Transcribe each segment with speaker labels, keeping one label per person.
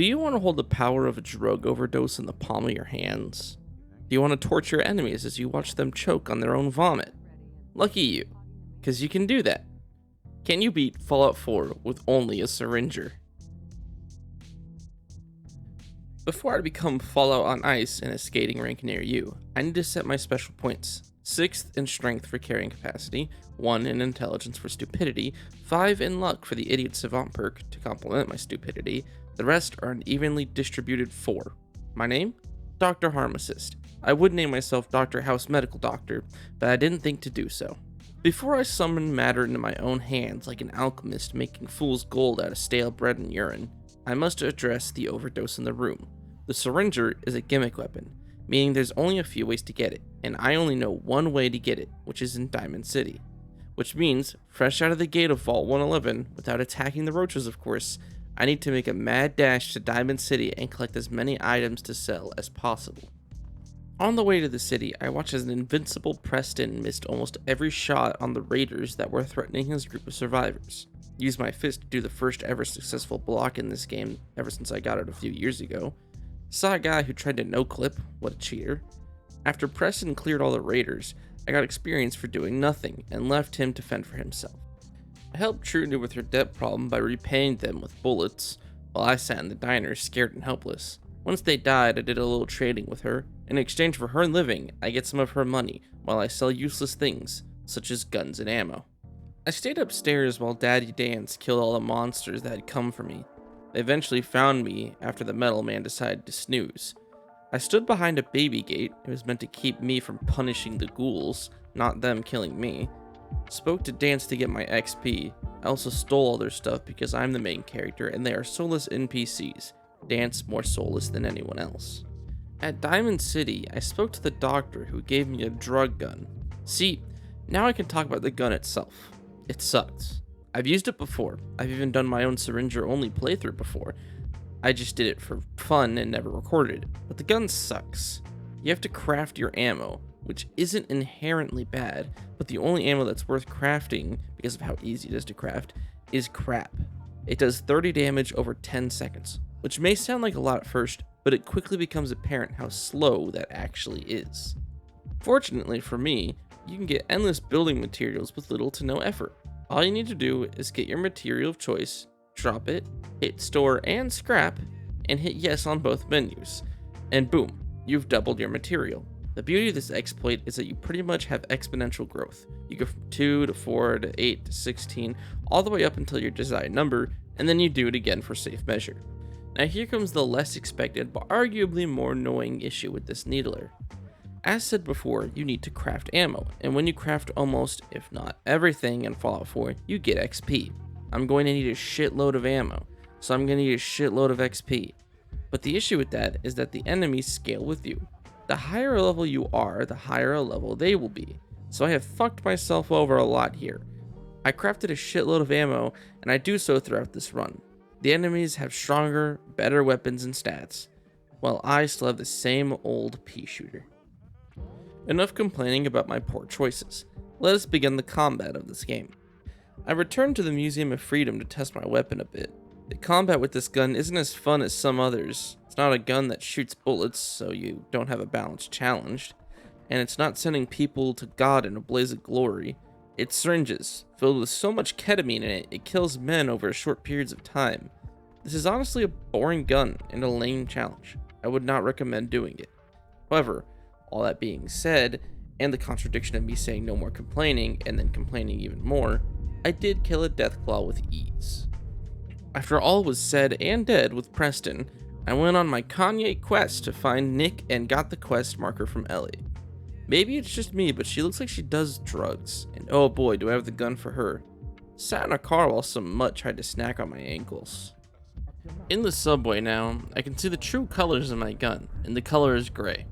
Speaker 1: Do you want to hold the power of a drug overdose in the palm of your hands? Do you want to torture your enemies as you watch them choke on their own vomit? Lucky you, because you can do that. Can you beat Fallout 4 with only a Syringer? Before I become Fallout on Ice in a skating rink near you, I need to set my special points. 6th in strength for carrying capacity, 1 in intelligence for stupidity, 5 in luck for the idiot savant perk to complement my stupidity. The rest are an evenly distributed 4. My name? Dr. Harmacist. I would name myself Dr. House Medical Doctor, but I didn't think to do so. Before I summon matter into my own hands like an alchemist making fool's gold out of stale bread and urine, I must address the overdose in the room. The Syringer is a gimmick weapon, meaning there's only a few ways to get it, and I only know one way to get it, which is in Diamond City. Which means, fresh out of the gate of Vault 111, without attacking the roaches of course, I need to make a mad dash to Diamond City and collect as many items to sell as possible. On the way to the city, I watch as an invincible Preston missed almost every shot on the raiders that were threatening his group of survivors. Used my fist to do the first ever successful block in this game ever since I got it a few years ago. Saw a guy who tried to no-clip, what a cheater. After Preston cleared all the raiders, I got experience for doing nothing and left him to fend for himself. I helped Trudy with her debt problem by repaying them with bullets, while I sat in the diner scared and helpless. Once they died, I did a little trading with her. In exchange for her living, I get some of her money, while I sell useless things, such as guns and ammo. I stayed upstairs while Daddy Dance killed all the monsters that had come for me. They eventually found me after the metal man decided to snooze. I stood behind a baby gate. It was meant to keep me from punishing the ghouls, not them killing me. Spoke to Dance to get my XP. I also stole all their stuff because I'm the main character and they are soulless NPCs. Dance more soulless than anyone else. At Diamond City, I spoke to the doctor who gave me a drug gun. See, now I can talk about the gun itself. It sucks. I've used it before. I've even done my own Syringer only playthrough before. I just did it for fun and never recorded it. But the gun sucks. You have to craft your ammo, which isn't inherently bad, but the only ammo that's worth crafting, because of how easy it is to craft, is crap. It does 30 damage over 10 seconds, which may sound like a lot at first, but it quickly becomes apparent how slow that actually is. Fortunately for me, you can get endless building materials with little to no effort. All you need to do is get your material of choice, drop it, hit store and scrap, and hit yes on both menus. And boom, you've doubled your material. The beauty of this exploit is that you pretty much have exponential growth. You go from 2 to 4 to 8 to 16, all the way up until your desired number, and then you do it again for safe measure. Now here comes the less expected but arguably more annoying issue with this needler. As said before, you need to craft ammo, and when you craft almost, if not everything in Fallout 4, you get XP. I'm going to need a shitload of ammo, so I'm going to need a shitload of XP. But the issue with that is that the enemies scale with you. The higher level you are, the higher a level they will be, so I have fucked myself over a lot here. I crafted a shitload of ammo, and I do so throughout this run. The enemies have stronger, better weapons and stats, while I still have the same old pea shooter. Enough complaining about my poor choices. Let us begin the combat of this game. I returned to the Museum of Freedom to test my weapon a bit. The combat with this gun isn't as fun as some others. It's not a gun that shoots bullets, so you don't have a balanced challenge. And it's not sending people to God in a blaze of glory. It's syringes, filled with so much ketamine in it, it kills men over short periods of time. This is honestly a boring gun and a lame challenge. I would not recommend doing it. However, all that being said, and the contradiction of me saying no more complaining and then complaining even more, I did kill a Deathclaw with ease. After all was said and dead with Preston, I went on my Kanye quest to find Nick and got the quest marker from Ellie. Maybe it's just me, but she looks like she does drugs, and oh boy do I have the gun for her. Sat in a car while some mutt tried to snack on my ankles. In the subway now, I can see the true colors of my gun, and the color is gray.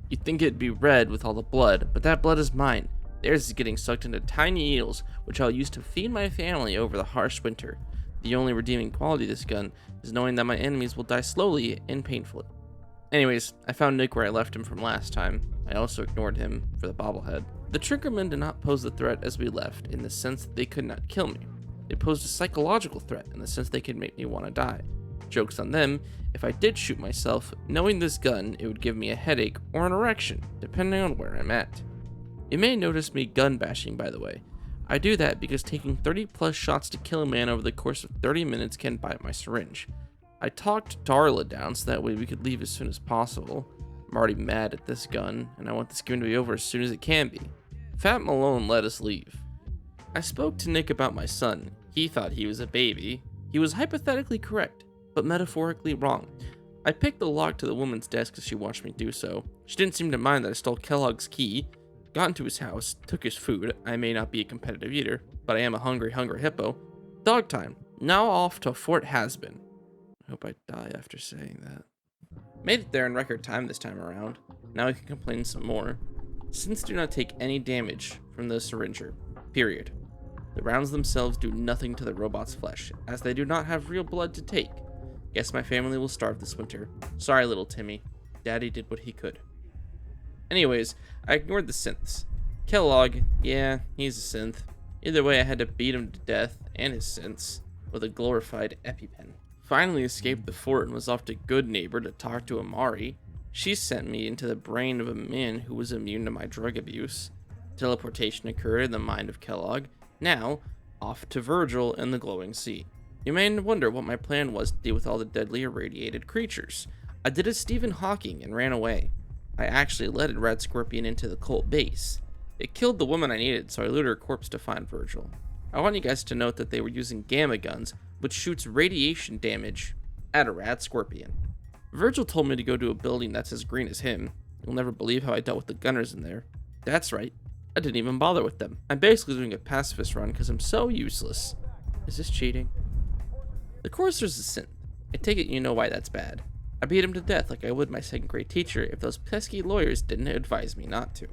Speaker 1: You'd think it'd be red with all the blood, but that blood is mine. Theirs is getting sucked into tiny needles, which I'll use to feed my family over the harsh winter. The only redeeming quality of this gun is knowing that my enemies will die slowly and painfully. Anyways, I found Nick where I left him from last time. I also ignored him for the bobblehead. The Triggermen did not pose the threat as we left in the sense that they could not kill me. They posed a psychological threat in the sense they could make me want to die. Joke's on them, if I did shoot myself, knowing this gun, it would give me a headache or an erection, depending on where I'm at. You may notice me gun bashing, by the way. I do that because taking 30 plus shots to kill a man over the course of 30 minutes can bite my syringe. I talked Darla down so that way we could leave as soon as possible. I'm already mad at this gun, and I want this game to be over as soon as it can be. Fat Malone let us leave. I spoke to Nick about my son. He thought he was a baby. He was hypothetically correct, but metaphorically wrong. I picked the lock to the woman's desk as she watched me do so. She didn't seem to mind that I stole Kellogg's key, got into his house, took his food. I may not be a competitive eater, but I am a hungry hippo. Dog time. Now off to Fort Has-Been. I hope I die after saying that. Made it there in record time this time around. Now I can complain some more. Synths do not take any damage from the Syringer. Period. The rounds themselves do nothing to the robot's flesh, as they do not have real blood to take. Guess my family will starve this winter. Sorry, little Timmy. Daddy did what he could. Anyways, I ignored the synths. Kellogg, yeah, he's a synth. Either way, I had to beat him to death, and his synths, with a glorified EpiPen. Finally escaped the fort and was off to Good Neighbor to talk to Amari. She sent me into the brain of a man who was immune to my drug abuse. Teleportation occurred in the mind of Kellogg. Now, off to Virgil in the glowing sea. You may wonder what my plan was to deal with all the deadly irradiated creatures. I did a Stephen Hawking and ran away. I actually led a red scorpion into the cult base. It killed the woman I needed, so I looted her corpse to find Virgil. I want you guys to note that they were using gamma guns, which shoots radiation damage at a rad scorpion. Virgil told me to go to a building that's as green as him. You'll never believe how I dealt with the gunners in there. That's right, I didn't even bother with them. I'm basically doing a pacifist run because I'm so useless. Is this cheating? The Courser's a synth. I take it you know why that's bad. I beat him to death like I would my second grade teacher if those pesky lawyers didn't advise me not to.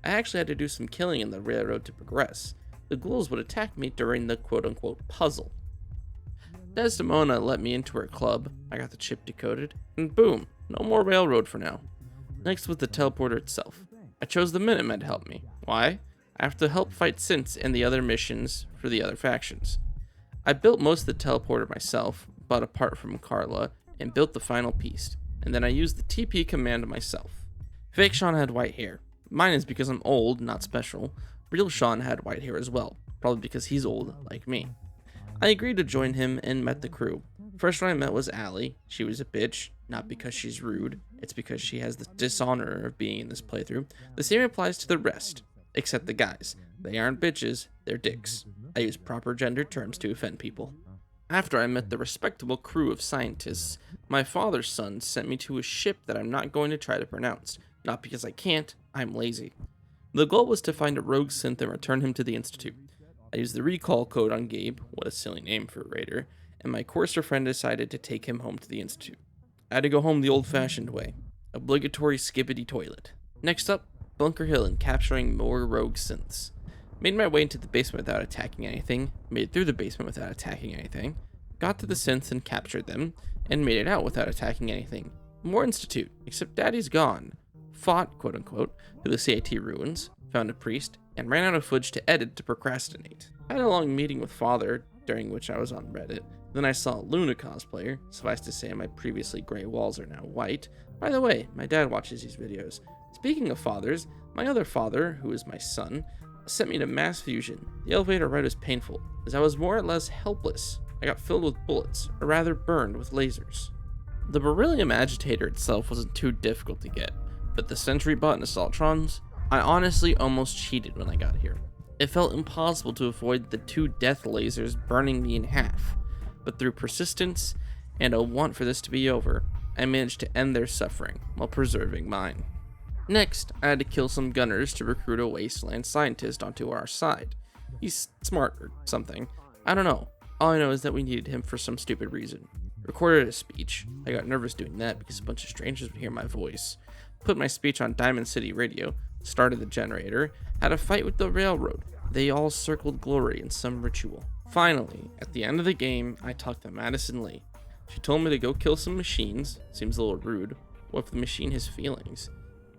Speaker 1: I actually had to do some killing in the railroad to progress. The ghouls would attack me during the quote-unquote puzzle. Desdemona let me into her club, I got the chip decoded, and boom, no more railroad for now. Next was the teleporter itself. I chose the Minutemen to help me. Why? I have to help fight synths and the other missions for the other factions. I built most of the teleporter myself, bought a part from Carla, and built the final piece, and then I used the TP command myself. Fake Sean had white hair. Mine is because I'm old, not special. Real Sean had white hair as well, probably because he's old, like me. I agreed to join him and met the crew. First one I met was Allie. She was a bitch, not because she's rude, it's because she has the dishonor of being in this playthrough. The same applies to the rest, except the guys. They aren't bitches, they're dicks. I use proper gender terms to offend people. After I met the respectable crew of scientists, my father's son sent me to a ship that I'm not going to try to pronounce. Not because I can't, I'm lazy. The goal was to find a rogue synth and return him to the Institute. I used the recall code on Gabe, what a silly name for a raider, and my Courser friend decided to take him home to the Institute. I had to go home the old-fashioned way. Obligatory skibbity toilet. Next up, Bunker Hill and capturing more rogue synths. Made my way into the basement without attacking anything, made it through the basement without attacking anything, got to the synths and captured them, and made it out without attacking anything. More Institute, except Daddy's gone. Fought, quote-unquote, through the CIT ruins, found a priest, and ran out of footage to edit to procrastinate. I had a long meeting with Father, during which I was on Reddit. Then I saw a Luna cosplayer. Suffice to say, my previously gray walls are now white. By the way, my dad watches these videos. Speaking of fathers, my other father, who is my son, sent me to mass fusion. The elevator ride was painful, as I was more or less helpless. I got filled with bullets, or rather burned with lasers. The beryllium agitator itself wasn't too difficult to get, but the sentry bot and assaultrons, I honestly almost cheated when I got here. It felt impossible to avoid the 2 death lasers burning me in half, but through persistence and a want for this to be over, I managed to end their suffering while preserving mine. Next, I had to kill some gunners to recruit a wasteland scientist onto our side. He's smart or something. I don't know. All I know is that we needed him for some stupid reason. Recorded a speech. I got nervous doing that because a bunch of strangers would hear my voice. Put my speech on Diamond City Radio, started the generator, had a fight with the railroad. They all circled glory in some ritual. Finally, at the end of the game, I talked to Madison Lee. She told me to go kill some machines. Seems a little rude. What if the machine has feelings?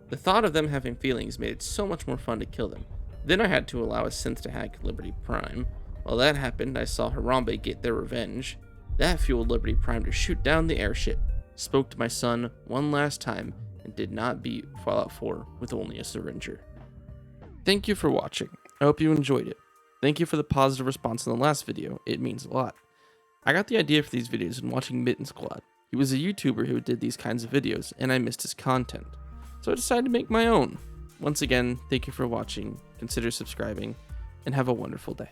Speaker 1: The thought of them having feelings made it so much more fun to kill them. Then I had to allow a synth to hack Liberty Prime. While that happened, I saw Harambe get their revenge. That fueled Liberty Prime to shoot down the airship, spoke to my son one last time, and did not beat Fallout 4 with only a Syringer. Thank you for watching. I hope you enjoyed it. Thank you for the positive response in the last video, it means a lot. I got the idea for these videos when watching Mitten Squad. He was a YouTuber who did these kinds of videos, and I missed his content. So I decided to make my own. Once again, thank you for watching, consider subscribing, and have a wonderful day.